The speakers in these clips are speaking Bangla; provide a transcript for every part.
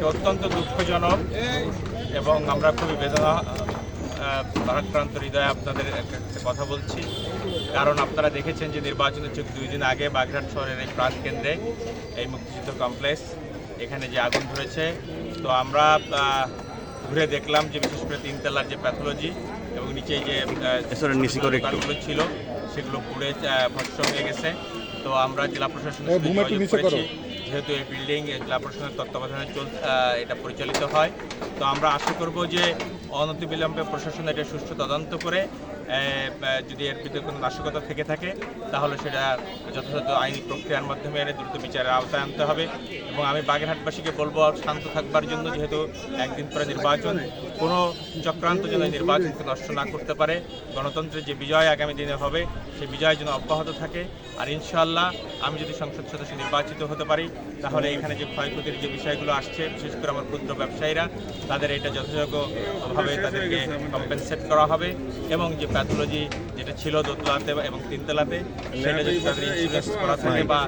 অত্যন্ত দুঃখজনক এবং আমরা খুবই বেদনা ভারাক্রান্ত হৃদয়ে আপনাদের কাছে কথা বলছি। কারণ আপনারা দেখেছেন যে নির্বাচনের ঠিক 2 দিন আগে বাগেরহাট শহরের এই প্রাণকেন্দ্রে এই মুক্তিযুদ্ধ কমপ্লেক্স এখানে যে আগুন ধরেছে, তো আমরা ঘুরে দেখলাম যে বিশেষ করে 3 তলার যে প্যাথোলজি এবং নিচে যে দোকানগুলো ছিল সেগুলো পুড়ে ভস্ম হয়ে গেছে। তো আমরা জেলা প্রশাসনের সাথে যোগাযোগ করেছি, যেহেতু এই বিল্ডিং জেলা প্রশাসনের তত্ত্বাবধানে এটা পরিচালিত হয়। তো আমরা আশা করব যে অনতিবিলম্বে প্রশাসন এটা সুষ্ঠু তদন্ত করে যদি এর ভিতরে কোনো নাশকতা থেকে থাকে তাহলে সেটা যথাযথ আইনি প্রক্রিয়ার মাধ্যমে এনে দ্রুত বিচারের আওতায় আনতে হবে। এবং আমি বাগেরহাটবাসীকে বলবো শান্ত থাকবার জন্য, যেহেতু একদিন পরে নির্বাচন, কোনো চক্রান্ত যেন নির্বাচনকে নষ্ট না করতে পারে। গণতন্ত্রের যে বিজয় আগামী দিনে হবে সেই বিজয় যেন অব্যাহত থাকে। আর ইনশাআল্লাহ আমি যদি সংসদ সদস্য নির্বাচিত হতে পারি তাহলে এখানে যে ক্ষয়ক্ষতির যে বিষয়গুলো আসছে, বিশেষ করে আমার ক্ষুদ্র ব্যবসায়ীরা, তাদের এটা যথাযোগ্যভাবে তাদেরকে কম্পেনসেট করা হবে। এবং যে প্যাথোলজি যেটা ছিল দোতলাতে এবং 3 তলাতে, সেটা যদি তাদের ইন্স্যুরেন্স করা থাকে বা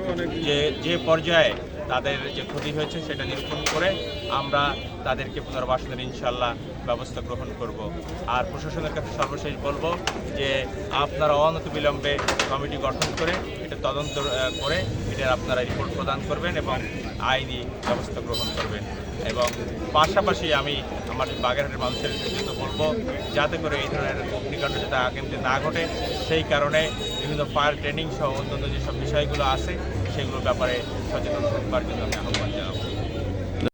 যে পর্যায়ে তাদের যে ক্ষতি হয়েছে সেটা নিরূপণ করে আমরা তাদেরকে পুনর্বাসনের ইনশাল্লাহ ব্যবস্থা গ্রহণ করব। আর প্রশাসনের কাছে সর্বশেষ বলবো যে আপনারা অনতিবিলম্বে কমিটি গঠন করে এটা তদন্ত করে এটার আপনারা রিপোর্ট প্রদান করবেন এবং আইনি ব্যবস্থা গ্রহণ করবেন। এবং পাশাপাশি আমি আমার বাগেরহাটের মানুষের জন্য বলবো যাতে করে এই ধরনের অগ্নিকাণ্ড যাতে আগামীতে না ঘটে, সেই কারণে বিভিন্ন ফায়ার ট্রেনিং সহ অন্যান্য যেসব বিষয়গুলো আছে সেগুলোর ব্যাপারে সচেতন থাকবার জন্য আমি আহ্বান জানাবো।